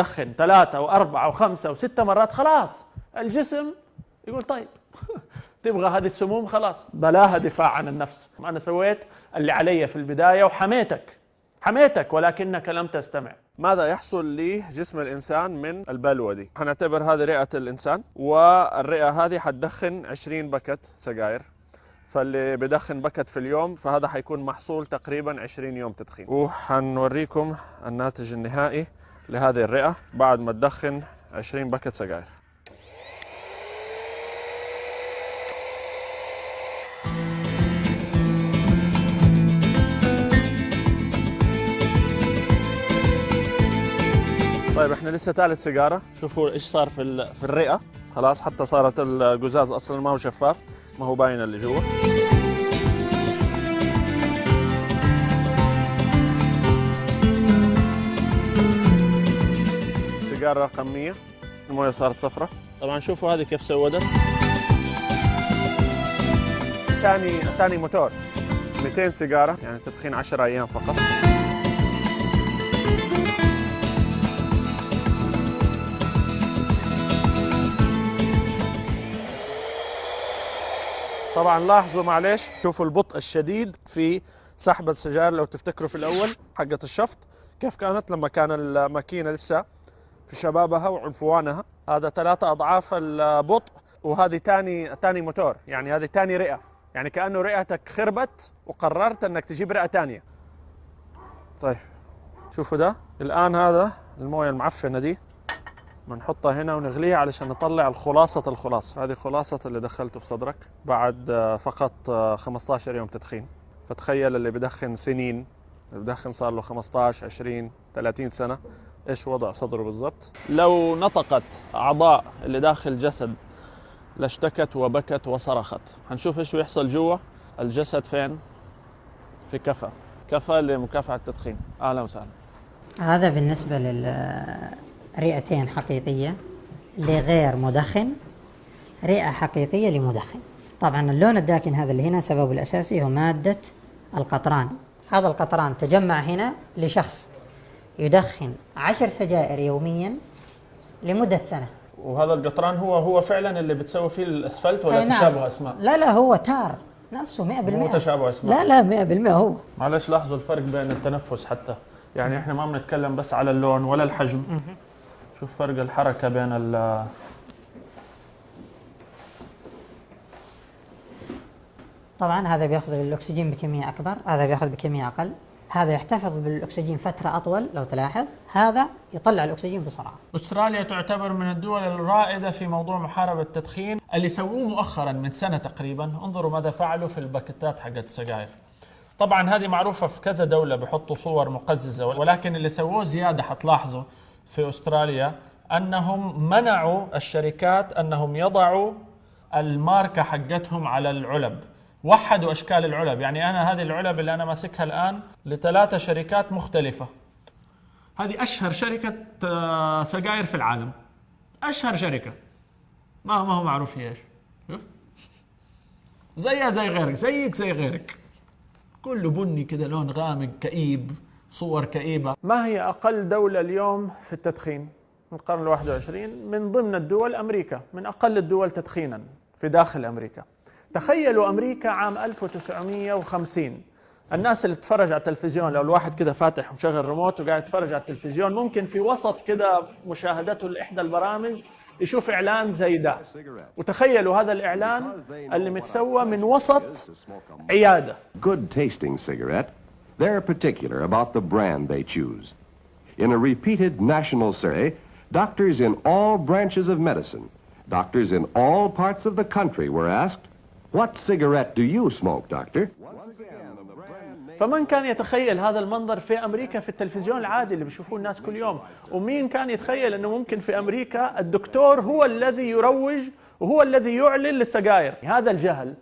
يدخن 3 و4 و5 و6 مرات خلاص الجسم يقول طيب تبغى هذه السموم خلاص بلاها دفاع عن النفس. أنا سويت اللي علي في البداية وحميتك ولكنك لم تستمع. ماذا يحصل لجسم الإنسان من البلوى دي؟ هنعتبر هذه رئة الإنسان، والرئة هذه حتدخن 20 باكت سجاير، فاللي بدخن باكت في اليوم فهذا حيكون محصول تقريبا 20 يوم تدخين. وحنوريكم الناتج النهائي لهذه الرئة بعد ما تدخن 20 باكت سجاير. طيب احنا لسه ثالث سيجارة، شوفوا ايش صار في الرئة، خلاص حتى صارت القزاز اصلا ما هو شفاف، ما هو باين اللي جوا. سيجارة رقم 100، المويه صارت صفرة. طبعا شوفوا هذه كيف سودت. ثاني موتور 200 سيجارة، يعني تدخين 10 ايام فقط. طبعا لاحظوا معلش، شوفوا البطء الشديد في سحب السجائر. لو تفتكروا في الأول حقة الشفط كيف كانت لما كان الماكينة لسه في شبابها وعنفوانها، هذا 3 أضعاف البطء. وهذه تاني موتور، يعني هذه تاني رئة، يعني كأنه رئتك خربت وقررت أنك تجيب رئة تانية. طيب شوفوا ده الآن، هذا الموية المعفنة دي بنحطها هنا ونغليها علشان نطلع الخلاصة. هذه خلاصة اللي دخلته في صدرك بعد فقط 15 يوم تدخين. فتخيل اللي بدخن سنين، اللي بدخن صار له 15 20 30 سنة، ايش وضع صدره بالضبط. لو نطقت أعضاء اللي داخل الجسد لاشتكت وبكت وصرخت. هنشوف ايش بيحصل جوا الجسد. فين؟ في كفى لمكافحة التدخين. أهلا وسهلا. هذا بالنسبة للرئتين حقيقية لغير مدخن، رئة حقيقية لمدخن. طبعا اللون الداكن هذا اللي هنا سببه الأساسي هو مادة القطران. هذا القطران تجمع هنا لشخص يدخن 10 سجائر يوميا لمدة سنة. وهذا القطران هو فعلا اللي بتسوي فيه الأسفلت ولا نعم. تشابه أسماء؟ لا هو تار نفسه 100%. مو تشابه أسماء. لا 100% هو. معلش لاحظوا الفرق بين التنفس حتى، يعني احنا ما بنتكلم بس على اللون ولا الحجم. شوف فرق الحركة بين طبعا هذا بياخذ الأكسجين بكمية أكبر، هذا بياخذ بكمية أقل. هذا يحتفظ بالأكسجين فترة أطول لو تلاحظ، هذا يطلع الأكسجين بسرعة. أستراليا تعتبر من الدول الرائدة في موضوع محاربة التدخين. اللي سووه مؤخرا من سنة تقريبا، انظروا ماذا فعلوا في الباكيتات حقت السجاير. طبعا هذه معروفة في كذا دولة بحطوا صور مقززة، ولكن اللي سووه زيادة حتلاحظوا في أستراليا أنهم منعوا الشركات أنهم يضعوا الماركة حقتهم على العلب. وحدوا أشكال العلب، يعني أنا هذه العلب اللي أنا ماسكها الآن ل3 شركات مختلفة. هذه أشهر شركة سجاير في العالم، أشهر شركة، ما هو معروف هي إيش. زيها زي غيرك، زيك زي غيرك، كله بني كده، لون غامق كئيب، صور كئيبة. ما هي أقل دولة اليوم في التدخين من القرن ال21؟ من ضمن الدول أمريكا، من أقل الدول تدخينا في داخل أمريكا. تخيلوا أمريكا عام 1950، الناس اللي بتتفرج على التلفزيون، لو الواحد كده فاتح ومشغل ريموت وقاعد يتفرج على التلفزيون، ممكن في وسط كده مشاهدته لإحدى البرامج يشوف إعلان زي ده. وتخيلوا هذا الإعلان اللي متسوى من وسط عيادة. Good tasting cigarette, they're particular about the brand they choose. In a repeated national survey, doctors in all branches of medicine, doctors in all parts of the country were asked, "What cigarette do you smoke, doctor?" فمن كان يتخيل هذا المنظر في أمريكا في التلفزيون العادي اللي بيشوفوه الناس كل يوم؟ ومين كان يتخيل أنه ممكن في أمريكا الدكتور هو الذي يروج وهو الذي يعلن للسجائر؟ هذا الجهل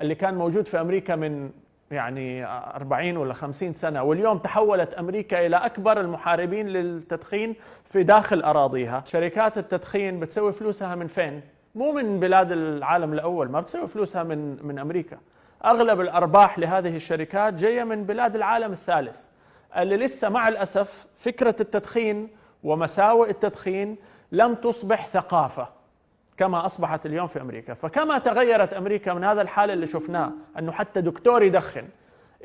اللي كان موجود في أمريكا من يعني 40 ولا 50 سنة، واليوم تحولت أمريكا إلى أكبر المحاربين للتدخين في داخل أراضيها. شركات التدخين بتسوي فلوسها من فين؟ مو من بلاد العالم الأول، ما بتسوي فلوسها من أمريكا. أغلب الأرباح لهذه الشركات جاية من بلاد العالم الثالث، اللي لسه مع الأسف فكرة التدخين ومساوئ التدخين لم تصبح ثقافة كما أصبحت اليوم في أمريكا. فكما تغيرت أمريكا من هذا الحال اللي شفناه أنه حتى دكتور يدخن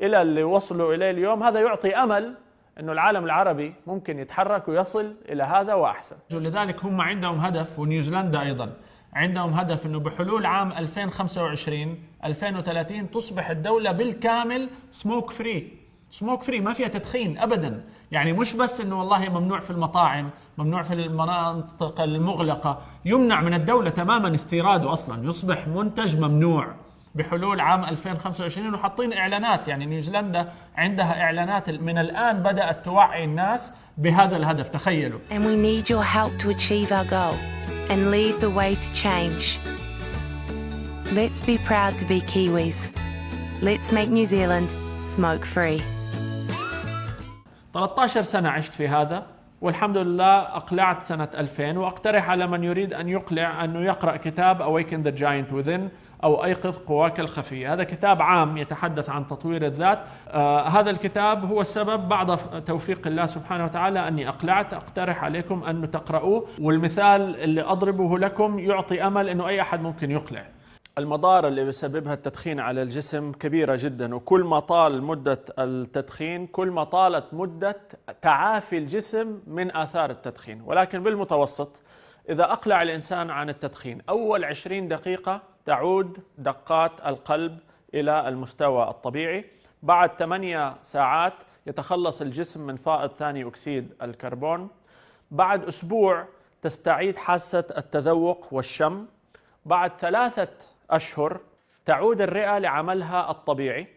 إلى اللي وصلوا إليه اليوم، هذا يعطي أمل أنه العالم العربي ممكن يتحرك ويصل إلى هذا وأحسن. لذلك هم عندهم هدف، ونيوزيلندا أيضا عندهم هدف أنه بحلول عام 2025-2030 تصبح الدولة بالكامل سموك فري. سموك فري ما فيها تدخين أبدا. يعني مش بس أنه والله ممنوع في المطاعم، ممنوع في المناطق المغلقة، يمنع من الدولة تماما استيراده أصلا، يصبح منتج ممنوع بحلول عام 2025. وحاطين إعلانات، يعني نيوزيلندا عندها إعلانات من الآن بدأت توعي الناس بهذا الهدف. تخيلوا. And we need your help to achieve our goal and lead the way to change. Let's be proud to be Kiwis. Let's make New Zealand smoke free. 13 سنة عشت في هذا، والحمد لله أقلعت سنة 2000. وأقترح على من يريد أن يقلع أنه يقرأ كتاب Awaken the Giant Within أو أيقظ قواك الخفية. هذا كتاب عام يتحدث عن تطوير الذات. هذا الكتاب هو السبب بعد توفيق الله سبحانه وتعالى أني أقلعت. أقترح عليكم أن تقرأوه، والمثال اللي أضربه لكم يعطي أمل أنه أي أحد ممكن يقلع. المضار اللي بيسببها التدخين على الجسم كبيرة جدا، وكل ما طال مدة التدخين كل ما طالت مدة تعافي الجسم من آثار التدخين. ولكن بالمتوسط إذا أقلع الإنسان عن التدخين أول 20 دقيقة تعود دقات القلب إلى المستوى الطبيعي. بعد 8 ساعات يتخلص الجسم من فائض ثاني أكسيد الكربون. بعد أسبوع تستعيد حاسة التذوق والشم. بعد 3 أشهر تعود الرئة لعملها الطبيعي.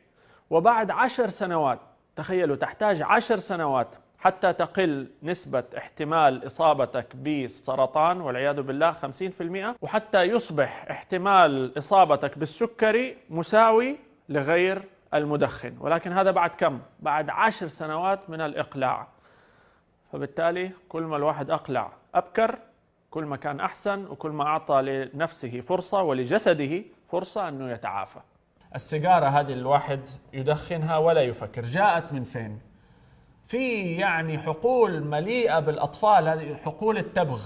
وبعد 10 سنوات، تخيلوا تحتاج 10 سنوات حتى تقل نسبة احتمال إصابتك بالسرطان والعياذ بالله 50%، وحتى يصبح احتمال إصابتك بالسكري مساوي لغير المدخن. ولكن هذا بعد كم؟ بعد 10 سنوات من الإقلاع. فبالتالي كل ما الواحد أقلع أبكر كل ما كان أحسن، وكل ما أعطى لنفسه فرصة ولجسده فرصة أنه يتعافى. السيجارة هذه الواحد يدخنها ولا يفكر جاءت من فين؟ في يعني حقول مليئة بالأطفال، هذه حقول التبغ.